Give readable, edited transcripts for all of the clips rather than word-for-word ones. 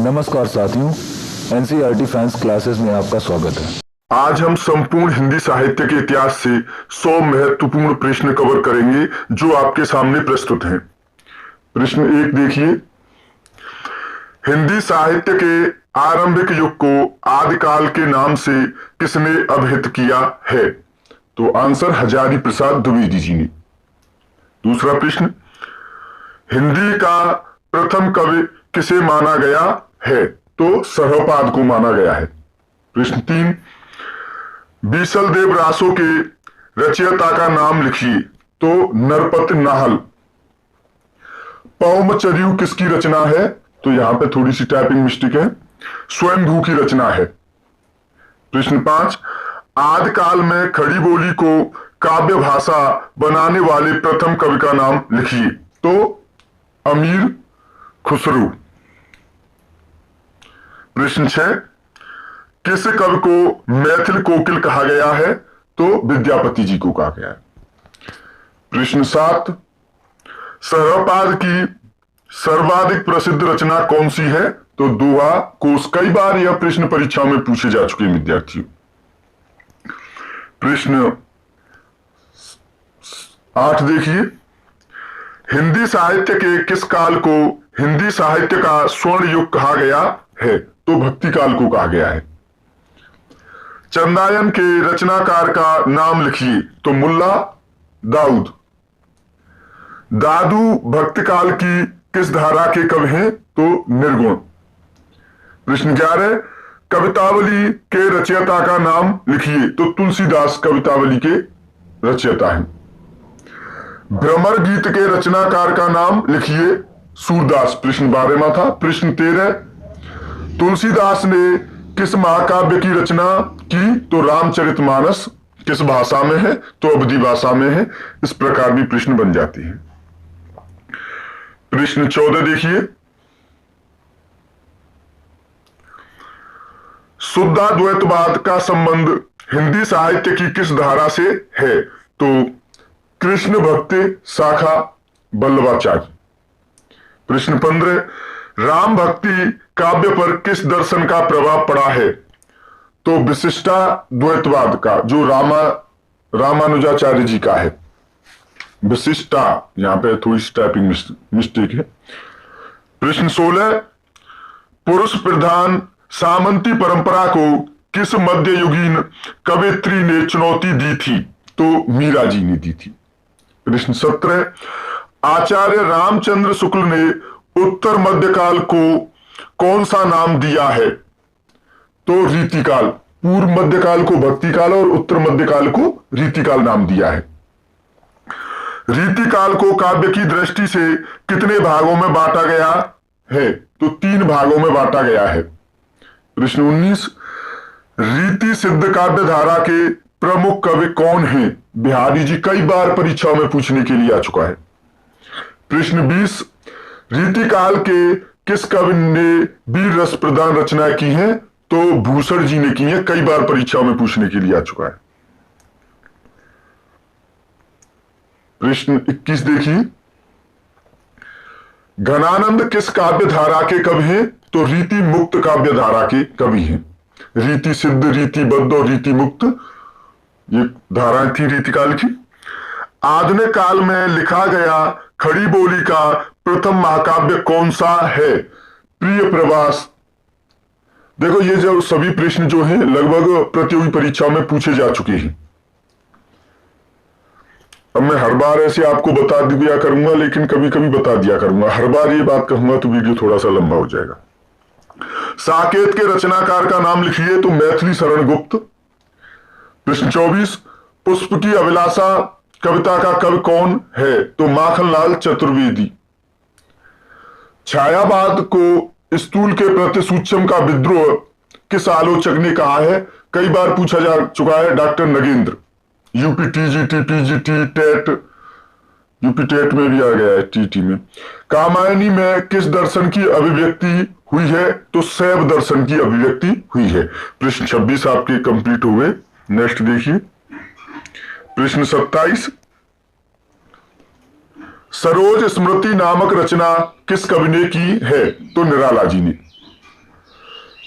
नमस्कार साथियों, NCERT fans classes में आपका स्वागत है। आज हम संपूर्ण हिंदी साहित्य के इतिहास से 100 महत्वपूर्ण प्रश्न कवर करेंगे जो आपके सामने प्रस्तुत हैं। प्रश्न 1 देखिए, हिंदी साहित्य के आरंभिक युग को आदिकाल के नाम से किसने अभिहित किया है? तो आंसर हजारी प्रसाद द्विवेदी जी ने। दूसरा प्रश्न, हिंदी का प्रथम कवि किसे माना गया है? तो सर्वपाद को माना गया है। प्रश्न 3, बीसल देव रासो के रचयिता का नाम लिखिए। तो नरपत नाहल। पौमचर्यु किसकी रचना है? तो यहां पे थोड़ी सी टाइपिंग मिस्टेक है, स्वयंभू की रचना है। प्रश्न 5, आदिकाल में खड़ी बोली को काव्य भाषा बनाने वाले प्रथम कवि का नाम लिखिए। तो अमीर खुसरो। प्रश्न 6, किस कवि को मैथिल कोकिल कहा गया है? तो विद्यापति जी को कहा गया है। प्रश्न 7, सर्वपाद की सर्वाधिक प्रसिद्ध रचना कौन सी है? तो दोहा कोश। कई बार यह प्रश्न परीक्षा में पूछे जा चुके हैं विद्यार्थियों। प्रश्न 8 देखिए, हिंदी साहित्य के किस काल को हिंदी साहित्य का स्वर्ण युग कहा गया है? तो भक्ति काल को कहा गया है। चंदायन के रचनाकार का नाम लिखिए। तो मुल्ला दाऊद। दादू भक्ति काल की किस धारा के कवि हैं? तो निर्गुण। प्रश्न 11, कवितावली के रचयिता का नाम लिखिए। तो तुलसीदास कवितावली के रचयिता हैं। भ्रमर गीत के रचनाकार का नाम लिखिए। सूरदास। प्रश्न 12वां था। प्रश्न 13, तुलसीदास ने किस महाकाव्य की रचना की? तो रामचरितमानस। किस भाषा में है? तो अवधी भाषा में है। इस प्रकार भी प्रश्न बन जाते हैं। प्रश्न 14 देखिए, शुद्धाद्वैतवाद का संबंध हिंदी साहित्य की किस धारा से है? तो कृष्ण भक्ति शाखा वल्लभाचार्य। प्रश्न 15, राम भक्ति काव्य पर किस दर्शन का प्रभाव पड़ा है? तो विशिष्टाद्वैतवाद का, जो रामानुजाचार्य जी का है। विशिष्टा, यहां पे थोड़ी सी टाइपिंग मिस्टेक है। प्रश्न 16, पुरुष प्रधान सामंती परंपरा को किस मध्ययुगीन कवयित्री ने चुनौती दी थी? तो मीरा जी ने दी थी। प्रश्न 17, आचार्य रामचंद्र शुक्ल ने उत्तर मध्यकाल को कौन सा नाम दिया है? तो रीतिकाल। पूर्व मध्यकाल को भक्तिकाल और उत्तर मध्यकाल को रीतिकाल नाम दिया है। रीतिकाल को काव्य की दृष्टि से कितने भागों में बांटा गया है? तो 3 भागों में बांटा गया है। प्रश्न 19, रीति सिद्ध काव्य धारा के प्रमुख कवि कौन हैं? बिहारी जी। कई बार परीक्षाओं में पूछने के लिए आ चुका है। प्रश्न 20, रीतिकाल के किस कवि ने वीर रस प्रधान रचना की है? तो भूषण जी ने की है। कई बार परीक्षाओं में पूछने के लिए आ चुका है। प्रश्न 21 देखिए, घनानंद किस काव्य धारा के कवि हैं? तो रीति मुक्त काव्य धारा के कवि हैं। रीति सिद्ध, रीति बद्ध और रीति मुक्त, ये धाराएं थी रीतिकाल की। आधुनिक काल में लिखा गया खड़ी बोली का प्रथम महाकाव्य कौन सा है? प्रिय प्रवास। देखो, ये जो सभी प्रश्न जो हैं लगभग प्रतियोगी परीक्षाओं में पूछे जा चुके हैं। अब मैं हर बार ऐसे आपको बता दिया करूंगा, लेकिन कभी कभी बता दिया करूंगा। हर बार ये बात कहूंगा तो वीडियो थोड़ा सा लंबा हो जाएगा। साकेत के रचनाकार का नाम लिखिए। तो मैथिली शरण गुप्त। प्रश्न 24, पुष्प की अभिलाषा कविता का कवि कौन है? तो माखनलाल चतुर्वेदी। छायावाद को स्थूल के प्रति सूक्ष्म का विद्रोह किस आलोचक ने कहा है? कई बार पूछा जा चुका है। Doctor Nagendra. UP TGT, TGT, TET, UP TET में भी आ गया है, टीटी में। कामायनी में किस दर्शन की अभिव्यक्ति हुई है? तो शैव दर्शन की अभिव्यक्ति हुई है। प्रश्न 26 आपके कंप्लीट हुए। नेक्स्ट देखिए, प्रश्न 27, सरोज स्मृति नामक रचना किस कवि ने की है? तो निराला जी ने।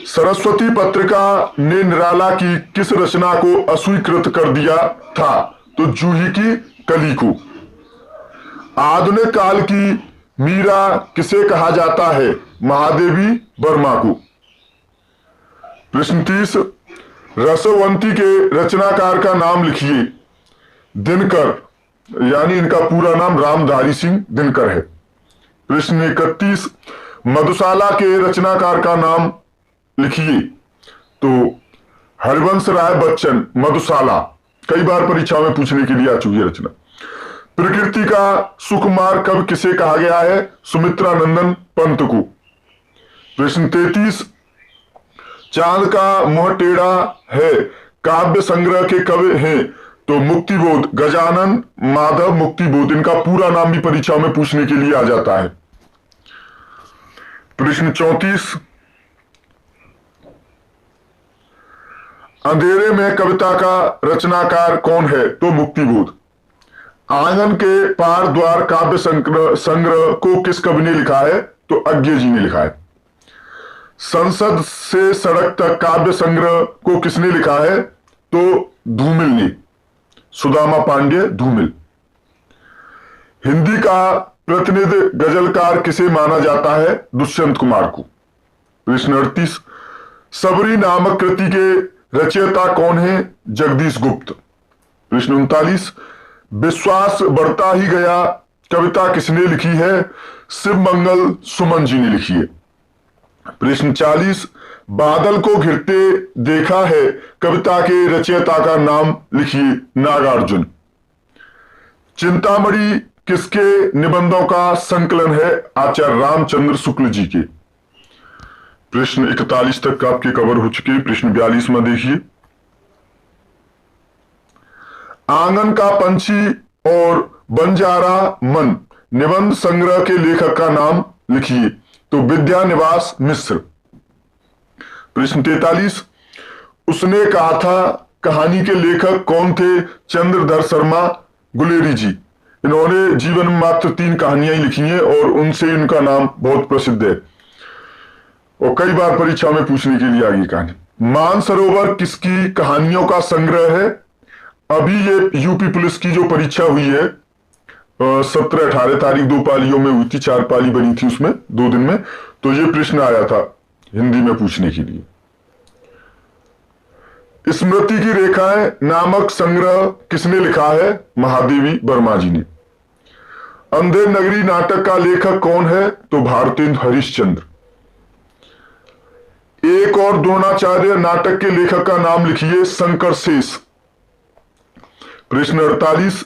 सरस्वती पत्रिका ने निराला की किस रचना को अस्वीकृत कर दिया था? तो जूही की कली को। आधुनिक काल की मीरा किसे कहा जाता है? महादेवी वर्मा को। प्रश्न 30, रसवंती के रचनाकार का नाम लिखिए। दिनकर, यानी इनका पूरा नाम रामधारी सिंह दिनकर है। प्रश्न 31, मधुशाला के रचनाकार का नाम लिखिए। तो हरिवंश राय बच्चन। मधुशाला कई बार परीक्षा में पूछने के लिए आ चुकी है रचना। प्रकृति का सुकुमार कब किसे कहा गया है? सुमित्रा नंदन पंत को। प्रश्न 33, चांद का मुंह टेढ़ा है काव्य संग्रह के कवि हैं? तो मुक्तिबोध, गजानन माधव मुक्तिबोध। इनका पूरा नाम भी परीक्षा में पूछने के लिए आ जाता है। प्रश्न 34, अंधेरे में कविता का रचनाकार कौन है? तो मुक्तिबोध। आंगन के पार द्वार काव्य संग्रह को किस कवि ने लिखा है? तो अज्ञे जी ने लिखा है। संसद से सड़क तक काव्य संग्रह को किसने लिखा है? तो धूमिल ने, सुदामा पांडे धूमिल। हिंदी का प्रतिनिधि गजलकार किसे माना जाता है? दुष्यंत कुमार को। प्रश्न 38, सबरी नामक कृति के रचयिता कौन है? जगदीश गुप्त। प्रश्न 39, विश्वास बढ़ता ही गया कविता किसने लिखी है? शिव मंगल सुमन जी ने लिखी है। प्रश्न 40, बादल को घिरते देखा है कविता के रचयिता का नाम लिखिए। नागार्जुन। चिंतामणि किसके निबंधों का संकलन है? आचार्य रामचंद्र शुक्ल जी के। प्रश्न 41 तक आपके कवर हो चुके। प्रश्न 42 में देखिए, आंगन का पंछी और बंजारा मन निबंध संग्रह के लेखक का नाम लिखिए। तो विद्यानिवास मिश्र। प्रश्न 43, उसने कहा था कहानी के लेखक कौन थे? चंद्रधर शर्मा गुलेरी जी। इन्होंने जीवन में मात्र 3 कहानियां लिखी हैं और उनसे इनका नाम बहुत प्रसिद्ध है और कई बार परीक्षा में पूछने के लिए आगे कहानी। मानसरोवर किसकी कहानियों का संग्रह है? अभी ये यूपी पुलिस की जो परीक्षा हुई है 17-18 तारीख 2 पालियों में हुई थी, 4 पाली बनी थी उसमें 2 दिन में, तो ये प्रश्न आया था हिंदी में पूछने के लिए। स्मृति की रेखाएं नामक संग्रह किसने लिखा है? महादेवी वर्मा जी ने। अंधेर नगरी नाटक का लेखक कौन है? तो भारतेंद्र हरिश्चंद्र। एक और द्रोणाचार्य नाटक के लेखक का नाम लिखिए। शंकर शेष। प्रश्न 48,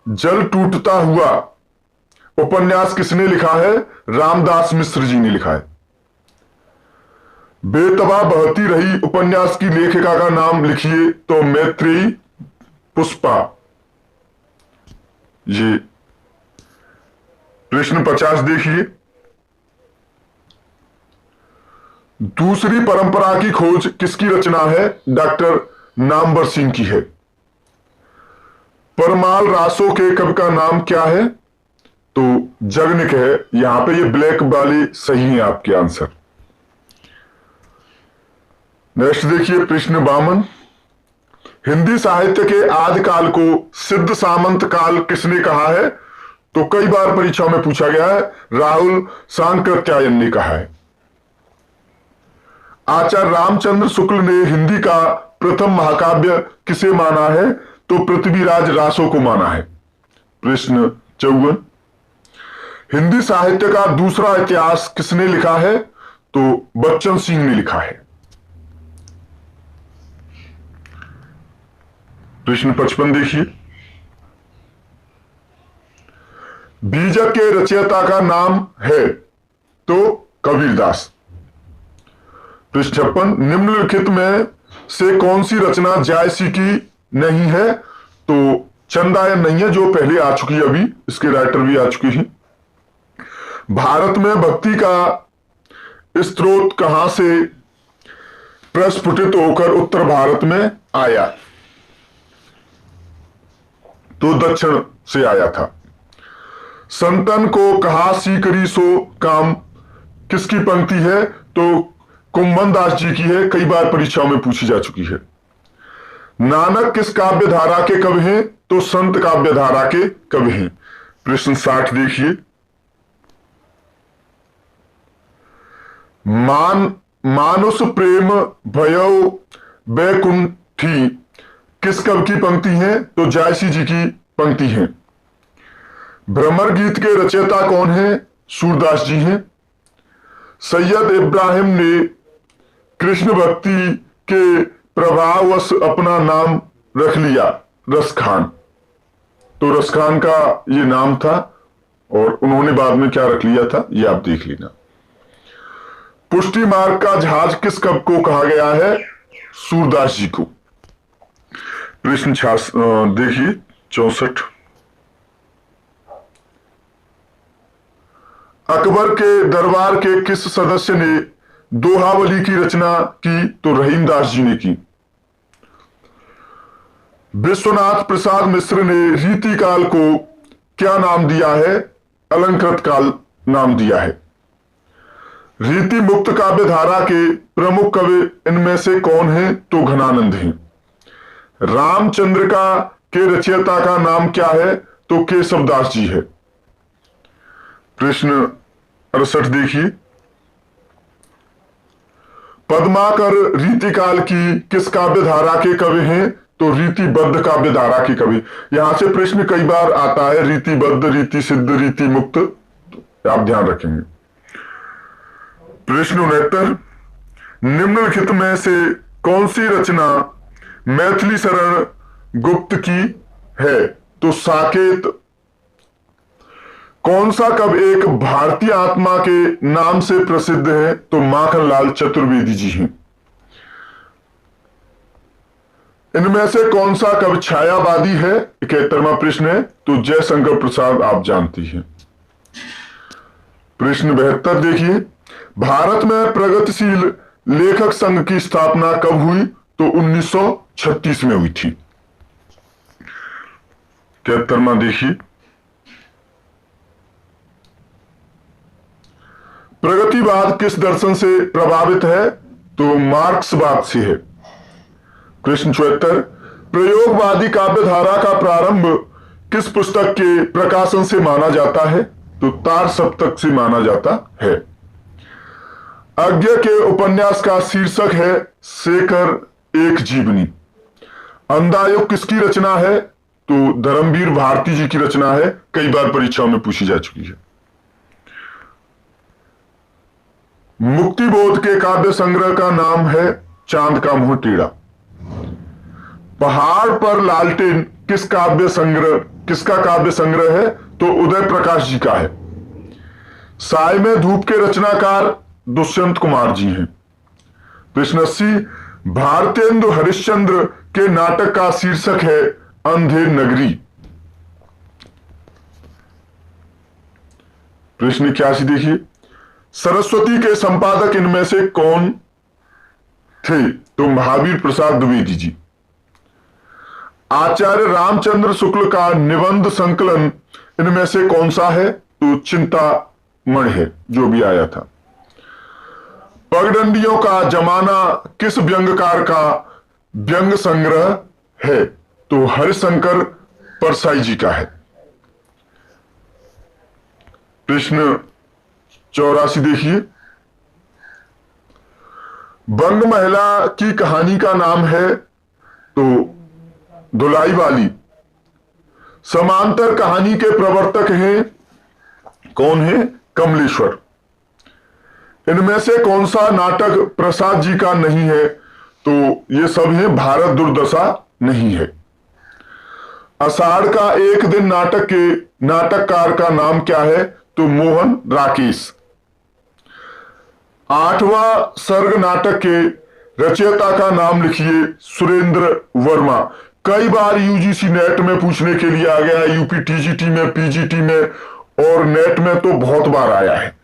जल टूटता हुआ उपन्यास किसने लिखा है? रामदास मिश्र जी ने लिखा है। बेतबा बहती रही उपन्यास की लेखिका का नाम लिखिए। तो मैत्रेयी पुष्पा। ये प्रश्न 50 देखिए, दूसरी परंपरा की खोज किसकी रचना है? डॉक्टर नामवर सिंह की है। परमाल रासो के कवि का नाम क्या है? तो जगनिक है। यहां पे ये ब्लैक वाले सही है आपके आंसर। नेक्स्ट देखिए प्रश्न 52, हिंदी साहित्य के आदिकाल को सिद्ध सामंत काल किसने कहा है? तो कई बार परीक्षा में पूछा गया है, राहुल सांकृत्यायन ने कहा है। आचार्य रामचंद्र शुक्ल ने हिंदी का प्रथम महाकाव्य किसे माना है? तो पृथ्वीराज रासो को माना है। प्रश्न 54, हिंदी साहित्य का दूसरा इतिहास किसने लिखा है? तो बच्चन सिंह ने लिखा है। प्रश्न 55 देखिए, बीजक के रचयिता का नाम है? तो कबीरदास। प्रश्न 56, निम्नलिखित में से कौन सी रचना जायसी की नहीं है? तो चंदायन नहीं है, जो पहले आ चुकी है, अभी इसके राइटर भी आ चुके हैं। भारत में भक्ति का स्रोत कहां से प्रस्फुटित होकर उत्तर भारत में आया? तो दक्षिण से आया था। संतन को कहा सीकरी सो काम किसकी पंक्ति है? तो कुंभन दास जी की है, कई बार परीक्षाओं में पूछी जा चुकी है। नानक किस काव्य धारा के कवि हैं? तो संत काव्य धारा के कवि हैं। प्रश्न 60 देखिए। मानुष प्रेम भयौ बैकुंठी किस कवि की पंक्ति है? तो जायसी जी की पंक्ति है। भ्रमर गीत के रचयिता कौन है? सूरदास जी हैं। सैयद इब्राहिम ने कृष्ण भक्ति के प्रभाववश अपना नाम रख लिया रसखान। तो रसखान का ये नाम था और उन्होंने बाद में क्या रख लिया था ये आप देख लेना। पुष्टि मार्ग का जहाज किस कवि को कहा गया है? सूरदास जी को। प्रश्न देखिए 64। अकबर के दरबार के किस सदस्य ने दोहावली की रचना की? तो रहीमदास जी ने की। विश्वनाथ प्रसाद मिश्र ने रीति काल को क्या नाम दिया है? अलंकृत काल नाम दिया है। रीति मुक्त काव्य धारा के प्रमुख कवि इनमें से कौन है? तो घनानंद हैं। रामचंद्रिका के रचयिता का नाम क्या है? तो केशवदास जी है। प्रश्न 68 देखिए। पद्माकर रीतिकाल की किस काव्य धारा के कवि हैं? तो रीतिबद्ध काव्य धारा के कवि। यहां से प्रश्न कई बार आता है, रीतिबद्ध, रीति सिद्ध, रीति मुक्त, आप ध्यान रखेंगे। प्रश्न 69। निम्नलिखित में से कौन सी रचना मैथिली शरण गुप्त की है? तो साकेत। कौन सा कवि एक भारतीय आत्मा के नाम से प्रसिद्ध है? तो माखनलाल चतुर्वेदी जी हैं। इनमें से कौन सा कवि छायावादी है? 71वां प्रश्न है। तो जयशंकर प्रसाद आप जानती हैं। प्रश्न 72 देखिए। भारत में प्रगतिशील लेखक संघ की स्थापना कब हुई? तो 1936 में हुई थी। 73वां देखिए। प्रगतिवाद किस दर्शन से प्रभावित है? तो मार्क्सवाद से है। प्रश्न 74। प्रयोगवादी काव्य धारा का प्रारंभ किस पुस्तक के प्रकाशन से माना जाता है? तो तार सप्तक से माना जाता है। अज्ञ के उपन्यास का शीर्षक है शेखर एक जीवनी। अंधायुग किसकी रचना है? तो धर्मवीर भारती जी की रचना है, कई बार परीक्षाओं में पूछी जा चुकी है। मुक्तिबोध के काव्य संग्रह का नाम है चांद का मुंह टेढ़ा। पहाड़ पर लालटेन किसका काव्य संग्रह है? तो उदय प्रकाश जी का है। साय में धूप के रचनाकार दुष्यंत कुमार जी हैं। प्रश्न 80। भारतेंदु हरिश्चंद्र के नाटक का शीर्षक है अंधेर नगरी। प्रश्न 81 देखिए। सरस्वती के संपादक इनमें से कौन थे? तो महावीर प्रसाद द्विवेदी जी। आचार्य रामचंद्र शुक्ल का निबंध संकलन इनमें से कौन सा है? तो चिंतामणि है, जो भी आया था। पगडंडियों का जमाना किस व्यंग्यकार का व्यंग्य संग्रह है? तो हरिशंकर परसाई जी का है। प्रश्न 84 देखिए। बंग महिला की कहानी का नाम है तो धुलाई वाली। समांतर कहानी के प्रवर्तक हैं कौन है? कमलेश्वर। इनमें से कौन सा नाटक प्रसाद जी का नहीं है? तो ये सब है भारत दुर्दशा नहीं है। आषाढ़ का एक दिन नाटक के नाटककार का नाम क्या है? तो मोहन राकेश। 8वां सर्ग नाटक के रचयिता का नाम लिखिए सुरेंद्र वर्मा। कई बार यूजीसी नेट में पूछने के लिए आ गया है, यूपी टीजीटी में, पीजीटी में और नेट में तो बहुत बार आया है।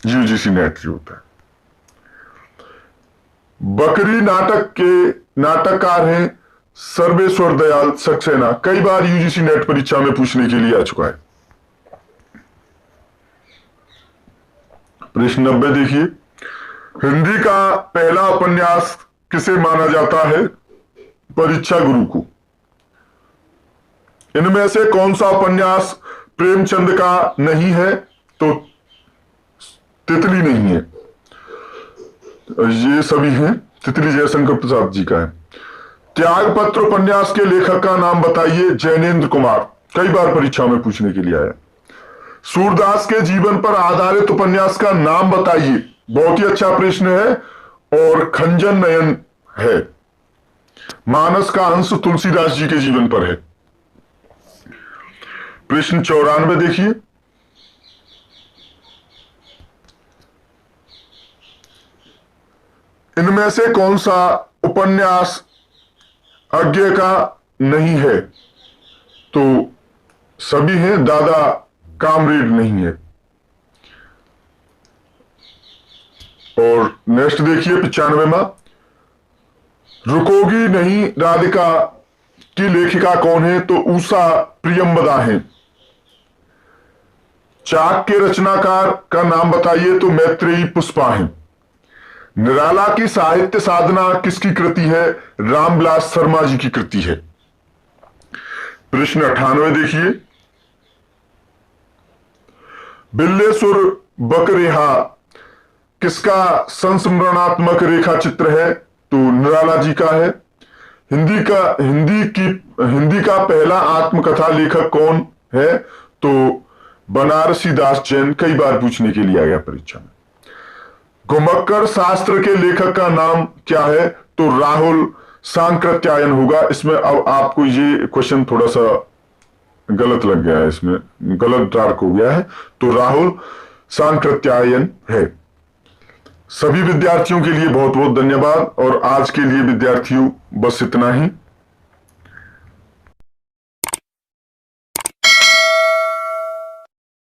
यूजीसी नेट जो होता है। बकरी नाटक के नाटककार हैं सर्वेश्वर दयाल सक्सेना। कई बार यूजीसी नेट परीक्षा में पूछने के लिए आ चुका है। प्रश्न 90 देखिए। हिंदी का पहला उपन्यास किसे माना जाता है? परीक्षा गुरु को। इनमें से कौन सा उपन्यास प्रेमचंद का नहीं है? तो तितली नहीं है, ये सभी हैं, तितली जयशंकर प्रसाद जी का है। त्यागपत्र उपन्यास के लेखक का नाम बताइए। जैनेन्द्र कुमार, कई बार परीक्षा में पूछने के लिए आया। सूरदास के जीवन पर आधारित उपन्यास का नाम बताइए। बहुत ही अच्छा प्रश्न है और खंजन नयन है। मानस का अंश तुलसीदास जी के जीवन पर है। प्रश्न 94 देखिए। इनमें से कौन सा उपन्यास अज्ञे का नहीं है? तो सभी हैं, दादा कामरेड नहीं है। और नेक्स्ट देखिए 95वां। रुकोगी नहीं राधिका की लेखिका कौन है? तो उषा प्रियंवदा है। चाक के रचनाकार का नाम बताइए। तो मैत्रेयी पुष्पा है। निराला की साहित्य साधना किसकी कृति है? रामविलास शर्मा जी की कृति है। प्रश्न 98 देखिए। बिल्लेसुर बकरेहा किसका संस्मरणात्मक रेखा चित्र है? तो निराला जी का है। हिंदी का पहला आत्मकथा लेखक कौन है? तो बनारसी दास जैन, कई बार पूछने के लिए आ गया परीक्षा में। घुमक्कर शास्त्र के लेखक का नाम क्या है? तो राहुल सांकृत्यायन होगा। इसमें अब आपको ये क्वेश्चन थोड़ा सा गलत लग गया है, इसमें गलत डार्क हो गया है। तो राहुल सांकृत्यायन है। सभी विद्यार्थियों के लिए बहुत बहुत धन्यवाद। और आज के लिए विद्यार्थियों बस इतना ही।